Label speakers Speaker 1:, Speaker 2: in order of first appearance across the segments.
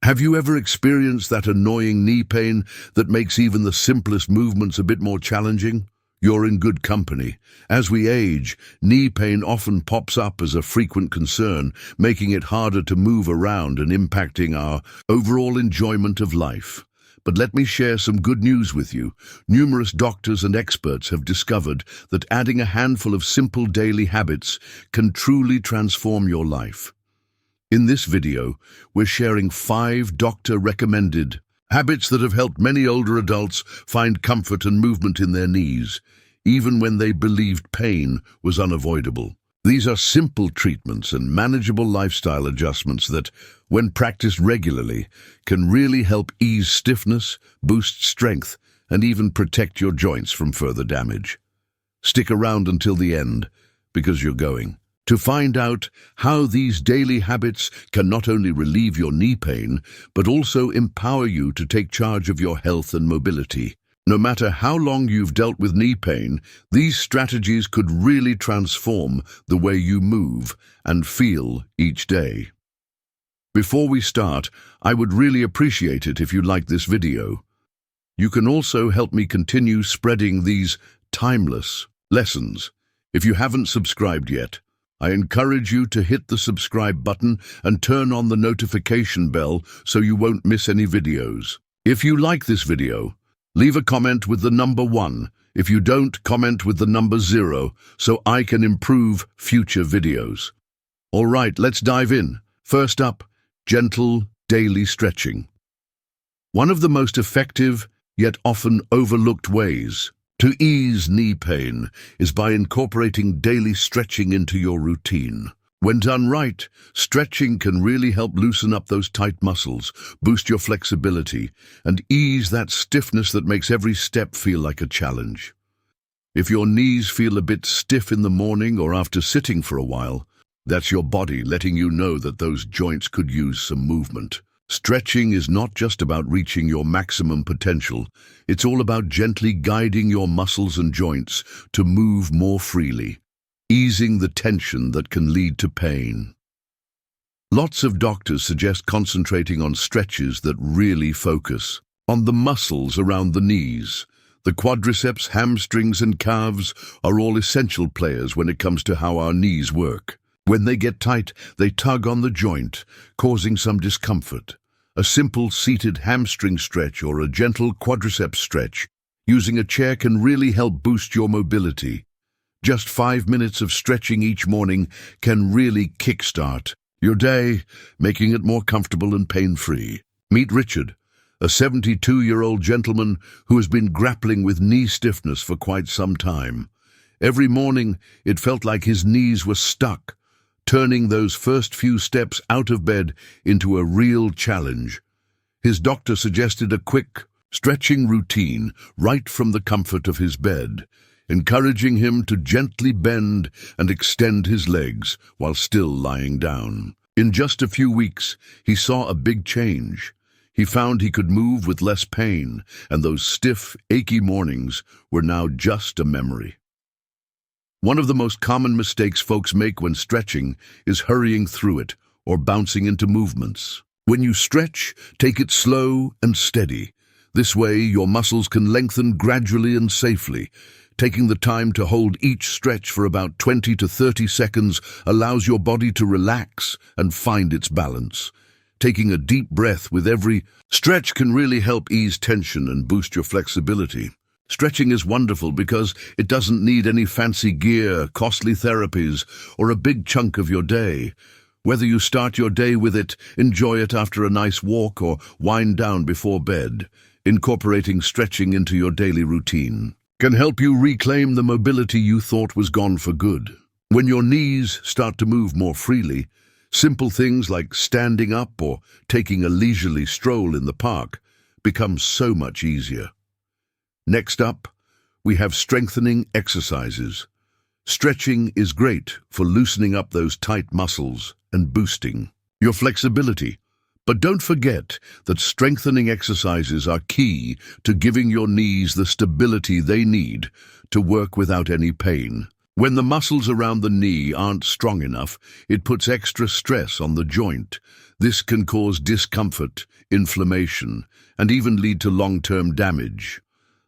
Speaker 1: Have you ever experienced that annoying knee pain that makes even the simplest movements a bit more challenging? You're in good company. As we age, knee pain often pops up as a frequent concern, making it harder to move around and impacting our overall enjoyment of life. But let me share some good news with you. Numerous doctors and experts have discovered that adding a handful of simple daily habits can truly transform your life. In this video, we're sharing 5 doctor-recommended habits that have helped many older adults find comfort and movement in their knees, even when they believed pain was unavoidable. These are simple treatments and manageable lifestyle adjustments that, when practiced regularly, can really help ease stiffness, boost strength, and even protect your joints from further damage. Stick around until the end, because you're going to find out how these daily habits can not only relieve your knee pain, but also empower you to take charge of your health and mobility. No matter how long you've dealt with knee pain, these strategies could really transform the way you move and feel each day. Before we start, I would really appreciate it if you liked this video. You can also help me continue spreading these timeless lessons. If you haven't subscribed yet, I encourage you to hit the subscribe button and turn on the notification bell so you won't miss any videos. If you like this video, leave a comment with the number 1. If you don't, comment with the number 0 so I can improve future videos. All right, let's dive in. First up, gentle daily stretching. One of the most effective yet often overlooked ways to ease knee pain is by incorporating daily stretching into your routine. When done right, stretching can really help loosen up those tight muscles, boost your flexibility, and ease that stiffness that makes every step feel like a challenge. If your knees feel a bit stiff in the morning or after sitting for a while, that's your body letting you know that those joints could use some movement. Stretching is not just about reaching your maximum potential, it's all about gently guiding your muscles and joints to move more freely, easing the tension that can lead to pain. Lots of doctors suggest concentrating on stretches that really focus on the muscles around the knees. The quadriceps, hamstrings, and calves are all essential players when it comes to how our knees work. When they get tight, they tug on the joint, causing some discomfort. A simple seated hamstring stretch or a gentle quadriceps stretch using a chair can really help boost your mobility. Just 5 minutes of stretching each morning can really kickstart your day, making it more comfortable and pain-free. Meet Richard, a 72-year-old gentleman who has been grappling with knee stiffness for quite some time. Every morning, it felt like his knees were stuck, turning those first few steps out of bed into a real challenge. His doctor suggested a quick stretching routine right from the comfort of his bed, encouraging him to gently bend and extend his legs while still lying down. In just a few weeks, he saw a big change. He found he could move with less pain, and those stiff, achy mornings were now just a memory. One of the most common mistakes folks make when stretching is hurrying through it or bouncing into movements. When you stretch, take it slow and steady. This way, your muscles can lengthen gradually and safely. Taking the time to hold each stretch for about 20 to 30 seconds allows your body to relax and find its balance. Taking a deep breath with every stretch can really help ease tension and boost your flexibility. Stretching is wonderful because it doesn't need any fancy gear, costly therapies, or a big chunk of your day. Whether you start your day with it, enjoy it after a nice walk, or wind down before bed, incorporating stretching into your daily routine can help you reclaim the mobility you thought was gone for good. When your knees start to move more freely, simple things like standing up or taking a leisurely stroll in the park become so much easier. Next up, we have strengthening exercises. Stretching is great for loosening up those tight muscles and boosting your flexibility. But don't forget that strengthening exercises are key to giving your knees the stability they need to work without any pain. When the muscles around the knee aren't strong enough, it puts extra stress on the joint. This can cause discomfort, inflammation, and even lead to long-term damage.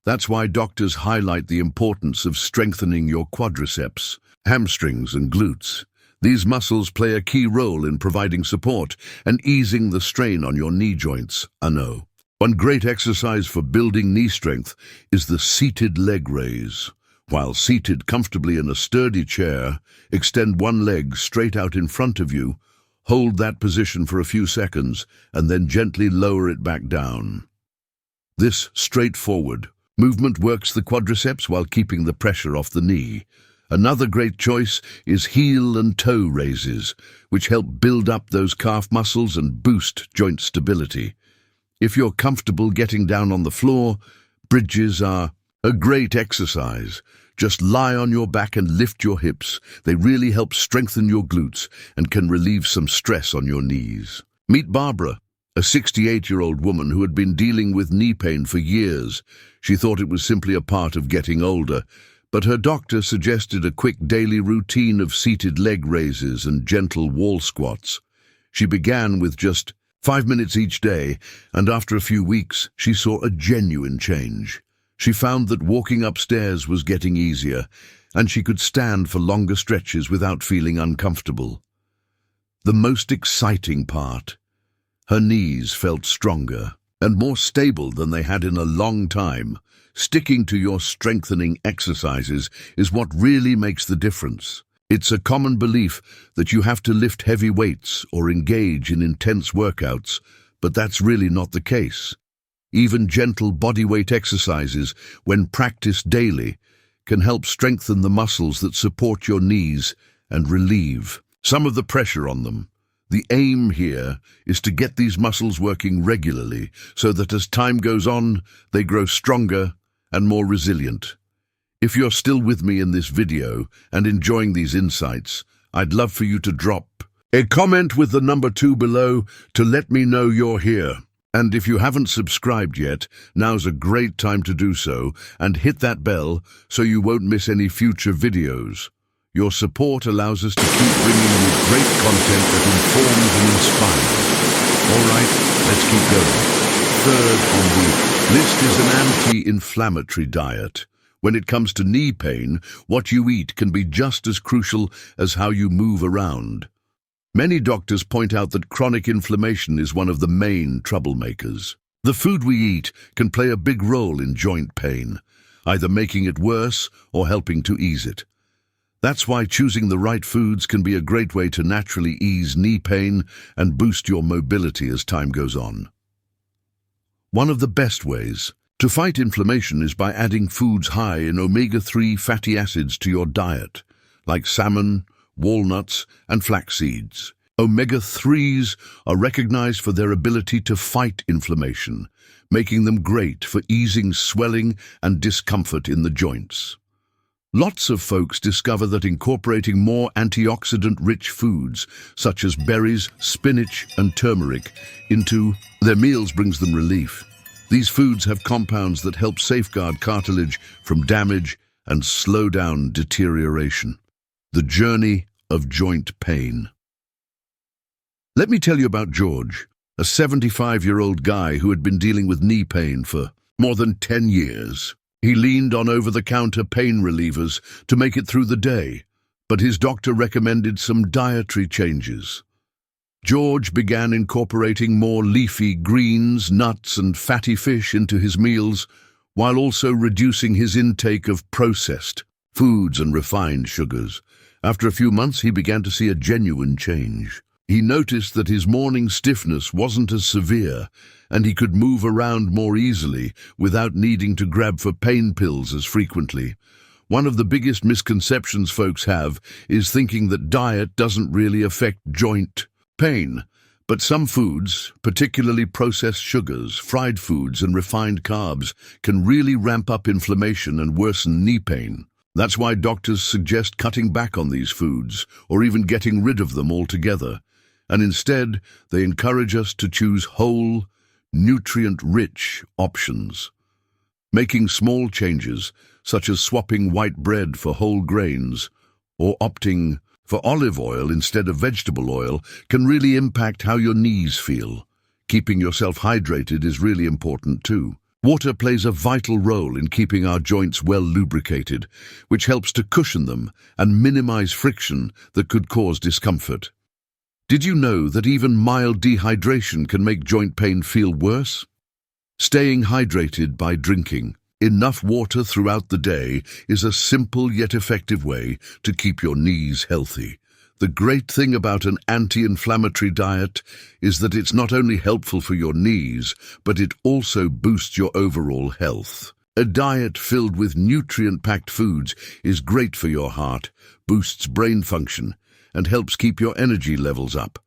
Speaker 1: That's why doctors highlight the importance of strengthening your quadriceps, hamstrings, and glutes. These muscles play a key role in providing support and easing the strain on your knee joints. One great exercise for building knee strength is the seated leg raise. While seated comfortably in a sturdy chair, extend one leg straight out in front of you, hold that position for a few seconds, and then gently lower it back down. This straightforward movement works the quadriceps while keeping the pressure off the knee. Another great choice is heel and toe raises, which help build up those calf muscles and boost joint stability. If you're comfortable getting down on the floor, bridges are a great exercise. Just lie on your back and lift your hips. They really help strengthen your glutes and can relieve some stress on your knees. Meet Barbara, a 68-year-old woman who had been dealing with knee pain for years. She thought it was simply a part of getting older, but her doctor suggested a quick daily routine of seated leg raises and gentle wall squats. She began with just 5 minutes each day, and after a few weeks, she saw a genuine change. She found that walking upstairs was getting easier, and she could stand for longer stretches without feeling uncomfortable. The most exciting part: her knees felt stronger and more stable than they had in a long time. Sticking to your strengthening exercises is what really makes the difference. It's a common belief that you have to lift heavy weights or engage in intense workouts, but that's really not the case. Even gentle bodyweight exercises, when practiced daily, can help strengthen the muscles that support your knees and relieve some of the pressure on them. The aim here is to get these muscles working regularly so that as time goes on, they grow stronger and more resilient. If you're still with me in this video and enjoying these insights, I'd love for you to drop a comment with the number 2 below to let me know you're here. And if you haven't subscribed yet, now's a great time to do so, and hit that bell so you won't miss any future videos. Your support allows us to keep bringing you great content that informs and inspires. All right, let's keep going. Third on the list is an anti-inflammatory diet. When it comes to knee pain, what you eat can be just as crucial as how you move around. Many doctors point out that chronic inflammation is one of the main troublemakers. The food we eat can play a big role in joint pain, either making it worse or helping to ease it. That's why choosing the right foods can be a great way to naturally ease knee pain and boost your mobility as time goes on. One of the best ways to fight inflammation is by adding foods high in omega-3 fatty acids to your diet, like salmon, walnuts, and flax seeds. Omega-3s are recognized for their ability to fight inflammation, making them great for easing swelling and discomfort in the joints. Lots of folks discover that incorporating more antioxidant-rich foods, such as berries, spinach, and turmeric, into their meals brings them relief. These foods have compounds that help safeguard cartilage from damage and slow down deterioration. The journey of joint pain. Let me tell you about George, a 75-year-old guy who had been dealing with knee pain for more than 10 years. He leaned on over-the-counter pain relievers to make it through the day, but his doctor recommended some dietary changes. George began incorporating more leafy greens, nuts, and fatty fish into his meals, while also reducing his intake of processed foods and refined sugars. After a few months, he began to see a genuine change. He noticed that his morning stiffness wasn't as severe, and he could move around more easily without needing to grab for pain pills as frequently. One of the biggest misconceptions folks have is thinking that diet doesn't really affect joint pain. But some foods, particularly processed sugars, fried foods, and refined carbs, can really ramp up inflammation and worsen knee pain. That's why doctors suggest cutting back on these foods, or even getting rid of them altogether. And instead, they encourage us to choose whole, nutrient-rich options. Making small changes, such as swapping white bread for whole grains, or opting for olive oil instead of vegetable oil can really impact how your knees feel. Keeping yourself hydrated is really important too. Water plays a vital role in keeping our joints well lubricated, which helps to cushion them and minimize friction that could cause discomfort. Did you know that even mild dehydration can make joint pain feel worse? Staying hydrated by drinking enough water throughout the day is a simple yet effective way to keep your knees healthy. The great thing about an anti-inflammatory diet is that it's not only helpful for your knees, but it also boosts your overall health. A diet filled with nutrient-packed foods is great for your heart, boosts brain function, and helps keep your energy levels up.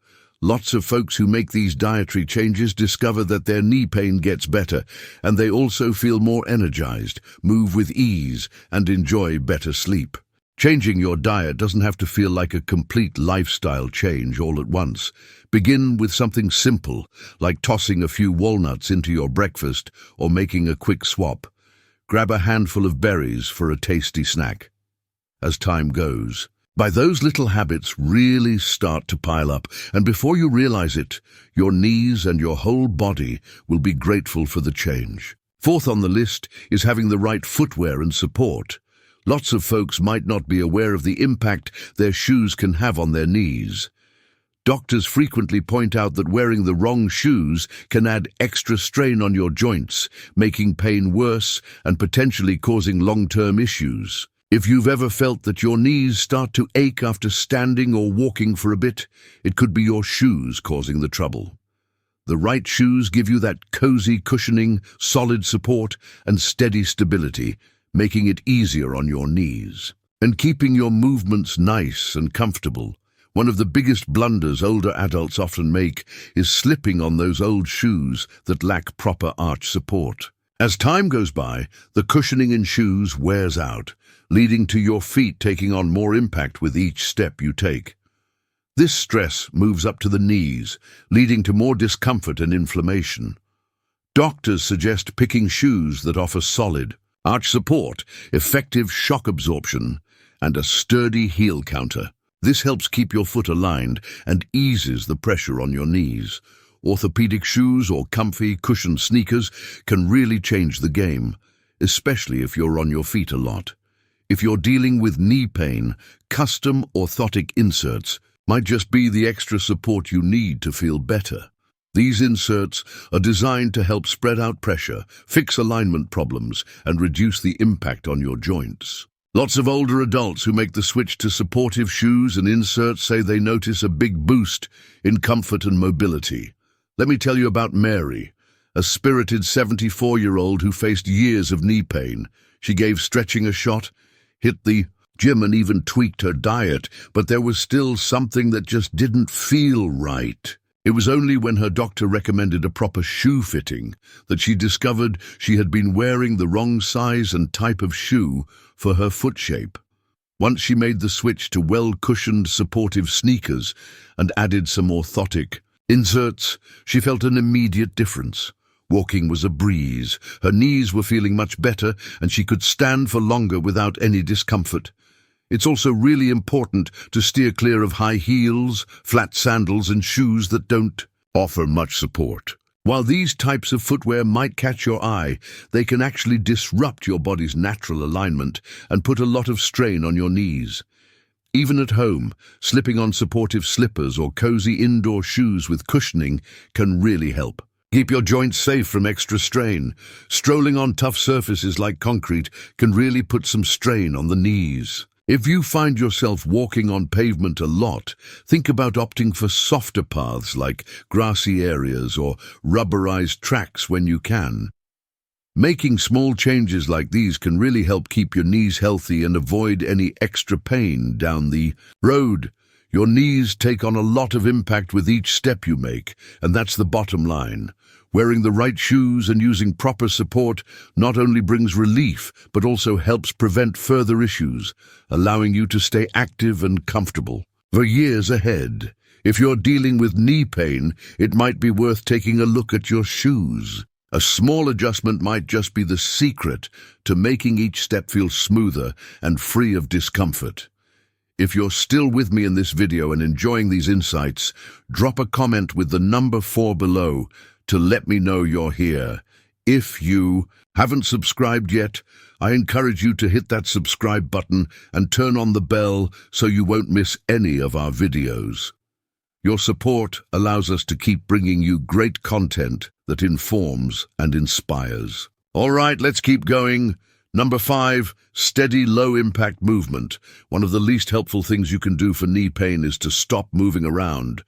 Speaker 1: Lots of folks who make these dietary changes discover that their knee pain gets better, and they also feel more energized, move with ease, and enjoy better sleep. Changing your diet doesn't have to feel like a complete lifestyle change all at once. Begin with something simple, like tossing a few walnuts into your breakfast or making a quick swap. Grab a handful of berries for a tasty snack. As time goes by, those little habits really start to pile up, and before you realize it, your knees and your whole body will be grateful for the change. Fourth on the list is having the right footwear and support. Lots of folks might not be aware of the impact their shoes can have on their knees. Doctors frequently point out that wearing the wrong shoes can add extra strain on your joints, making pain worse and potentially causing long-term issues. If you've ever felt that your knees start to ache after standing or walking for a bit, it could be your shoes causing the trouble. The right shoes give you that cozy cushioning, solid support, and steady stability, making it easier on your knees. And keeping your movements nice and comfortable. One of the biggest blunders older adults often make is slipping on those old shoes that lack proper arch support. As time goes by, the cushioning in shoes wears out, leading to your feet taking on more impact with each step you take. This stress moves up to the knees, leading to more discomfort and inflammation. Doctors suggest picking shoes that offer solid arch support, effective shock absorption, and a sturdy heel counter. This helps keep your foot aligned and eases the pressure on your knees. Orthopedic shoes or comfy, cushioned sneakers can really change the game, especially if you're on your feet a lot. If you're dealing with knee pain, custom orthotic inserts might just be the extra support you need to feel better. These inserts are designed to help spread out pressure, fix alignment problems, and reduce the impact on your joints. Lots of older adults who make the switch to supportive shoes and inserts say they notice a big boost in comfort and mobility. Let me tell you about Mary, a spirited 74-year-old who faced years of knee pain. She gave stretching a shot, hit the gym, and even tweaked her diet, but there was still something that just didn't feel right. It was only when her doctor recommended a proper shoe fitting that she discovered she had been wearing the wrong size and type of shoe for her foot shape. Once she made the switch to well-cushioned, supportive sneakers and added some orthotic inserts, she felt an immediate difference. Walking was a breeze, her knees were feeling much better, and she could stand for longer without any discomfort. It's also really important to steer clear of high heels, flat sandals, and shoes that don't offer much support. While these types of footwear might catch your eye, they can actually disrupt your body's natural alignment and put a lot of strain on your knees. Even at home, slipping on supportive slippers or cozy indoor shoes with cushioning can really help. Keep your joints safe from extra strain. Strolling on tough surfaces like concrete can really put some strain on the knees. If you find yourself walking on pavement a lot, think about opting for softer paths like grassy areas or rubberized tracks when you can. Making small changes like these can really help keep your knees healthy and avoid any extra pain down the road. Your knees take on a lot of impact with each step you make, and that's the bottom line. Wearing the right shoes and using proper support not only brings relief, but also helps prevent further issues, allowing you to stay active and comfortable for years ahead. If you're dealing with knee pain, it might be worth taking a look at your shoes. A small adjustment might just be the secret to making each step feel smoother and free of discomfort. If you're still with me in this video and enjoying these insights, drop a comment with the number 4 below to let me know you're here. If you haven't subscribed yet, I encourage you to hit that subscribe button and turn on the bell so you won't miss any of our videos. Your support allows us to keep bringing you great content that informs and inspires. All right, let's keep going. Number 5, steady low-impact movement. One of the least helpful things you can do for knee pain is to stop moving around.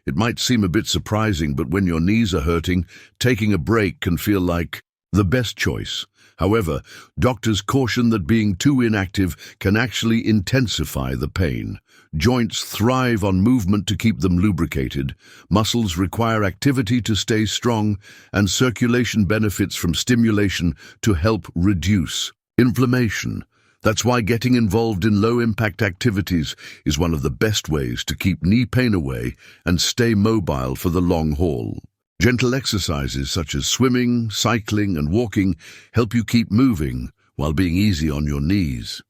Speaker 1: It might seem a bit surprising, but when your knees are hurting, taking a break can feel like the best choice. However, doctors caution that being too inactive can actually intensify the pain. Joints thrive on movement to keep them lubricated. Muscles require activity to stay strong, and circulation benefits from stimulation to help reduce inflammation. That's why getting involved in low-impact activities is one of the best ways to keep knee pain away and stay mobile for the long haul. Gentle exercises such as swimming, cycling, and walking help you keep moving while being easy on your knees.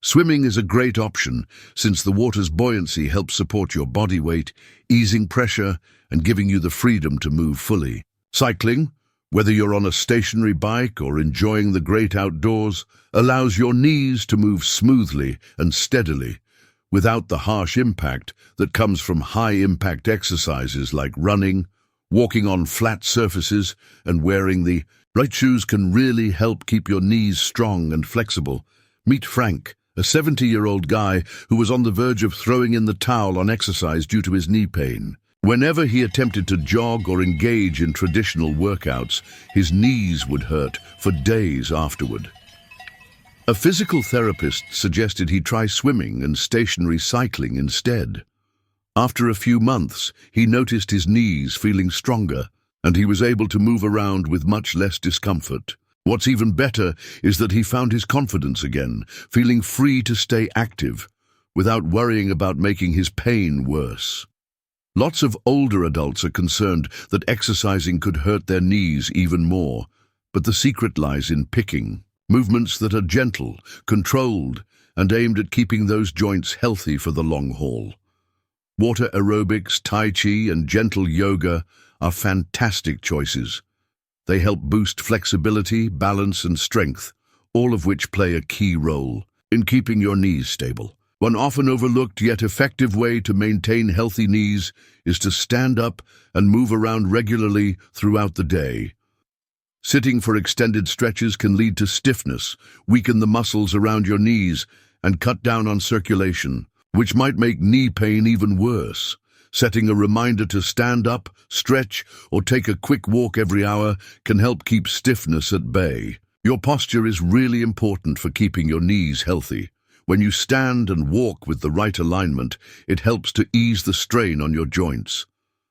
Speaker 1: Swimming is a great option since the water's buoyancy helps support your body weight, easing pressure and giving you the freedom to move fully. Cycling, whether you're on a stationary bike or enjoying the great outdoors, allows your knees to move smoothly and steadily without the harsh impact that comes from high-impact exercises like running, walking on flat surfaces, and wearing the right shoes can really help keep your knees strong and flexible. Meet Frank, a 70-year-old guy who was on the verge of throwing in the towel on exercise due to his knee pain. Whenever he attempted to jog or engage in traditional workouts, his knees would hurt for days afterward. A physical therapist suggested he try swimming and stationary cycling instead. After a few months, he noticed his knees feeling stronger, and he was able to move around with much less discomfort. What's even better is that he found his confidence again, feeling free to stay active, without worrying about making his pain worse. Lots of older adults are concerned that exercising could hurt their knees even more, but the secret lies in picking movements that are gentle, controlled, and aimed at keeping those joints healthy for the long haul. Water aerobics, Tai Chi, and gentle yoga are fantastic choices. They help boost flexibility, balance, and strength, all of which play a key role in keeping your knees stable. One often overlooked yet effective way to maintain healthy knees is to stand up and move around regularly throughout the day. Sitting for extended stretches can lead to stiffness, weaken the muscles around your knees, and cut down on circulation, which might make knee pain even worse. Setting a reminder to stand up, stretch, or take a quick walk every hour can help keep stiffness at bay. Your posture is really important for keeping your knees healthy. When you stand and walk with the right alignment, it helps to ease the strain on your joints.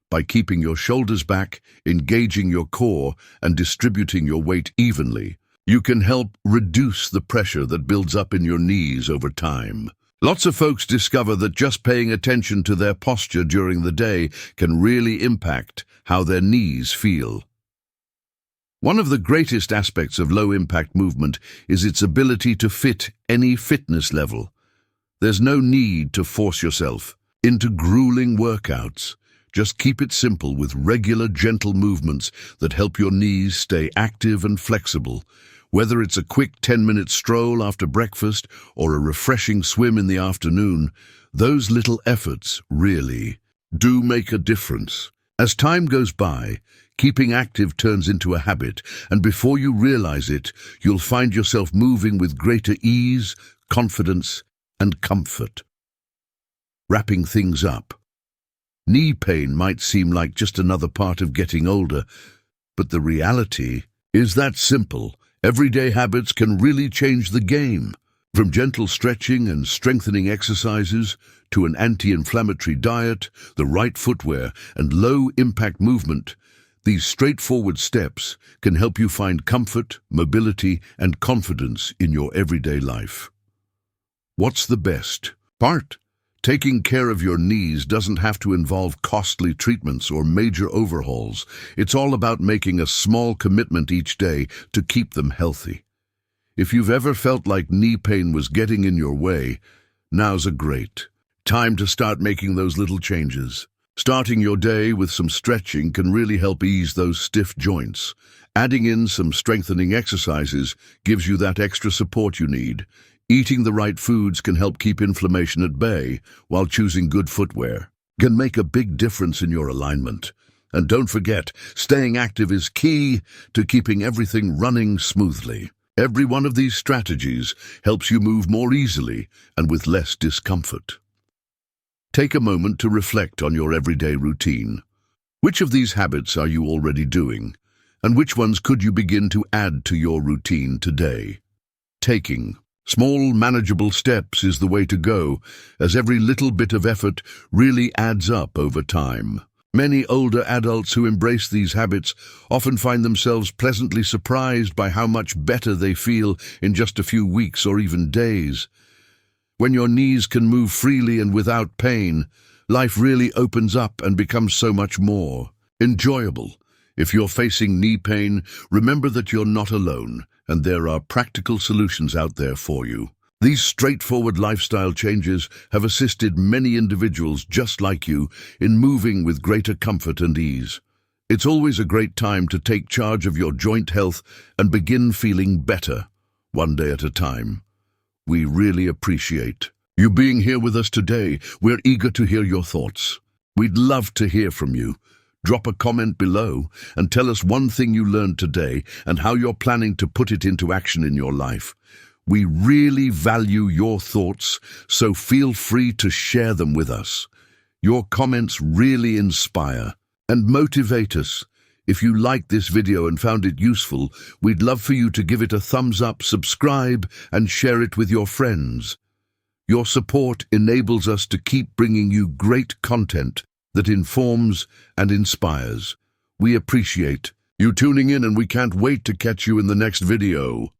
Speaker 1: By keeping your shoulders back, engaging your core, and distributing your weight evenly, you can help reduce the pressure that builds up in your knees over time. Lots of folks discover that just paying attention to their posture during the day can really impact how their knees feel. One of the greatest aspects of low-impact movement is its ability to fit any fitness level. There's no need to force yourself into grueling workouts. Just keep it simple with regular, gentle movements that help your knees stay active and flexible. Whether it's a quick 10-minute stroll after breakfast or a refreshing swim in the afternoon, those little efforts really do make a difference. As time goes by, keeping active turns into a habit, and before you realize it, you'll find yourself moving with greater ease, confidence, and comfort. Wrapping things up. Knee pain might seem like just another part of getting older, but the reality is that simple. Everyday habits can really change the game. From gentle stretching and strengthening exercises to an anti-inflammatory diet, the right footwear, and low-impact movement, these straightforward steps can help you find comfort, mobility, and confidence in your everyday life. What's the best part? Taking care of your knees doesn't have to involve costly treatments or major overhauls. It's all about making a small commitment each day to keep them healthy. If you've ever felt like knee pain was getting in your way, Now's a great time to start making those little changes. Starting your day with some stretching can really help ease those stiff joints. Adding in some strengthening exercises gives you that extra support you need. Eating the right foods can help keep inflammation at bay, while choosing good footwear can make a big difference in your alignment. And don't forget, staying active is key to keeping everything running smoothly. Every one of these strategies helps you move more easily and with less discomfort. Take a moment to reflect on your everyday routine. Which of these habits are you already doing? And which ones could you begin to add to your routine today? Taking small, manageable steps is the way to go, as every little bit of effort really adds up over time. Many older adults who embrace these habits often find themselves pleasantly surprised by how much better they feel in just a few weeks or even days. When your knees can move freely and without pain, life really opens up and becomes so much more enjoyable. If you're facing knee pain, remember that you're not alone, and there are practical solutions out there for you. These straightforward lifestyle changes have assisted many individuals just like you in moving with greater comfort and ease. It's always a great time to take charge of your joint health and begin feeling better, one day at a time. We really appreciate you being here with us today. We're eager to hear your thoughts. We'd love to hear from you. Drop a comment below and tell us one thing you learned today and how you're planning to put it into action in your life. We really value your thoughts, so feel free to share them with us. Your comments really inspire and motivate us. If you liked this video and found it useful, we'd love for you to give it a thumbs up, subscribe, and share it with your friends. Your support enables us to keep bringing you great content that informs and inspires. We appreciate you tuning in, and we can't wait to catch you in the next video.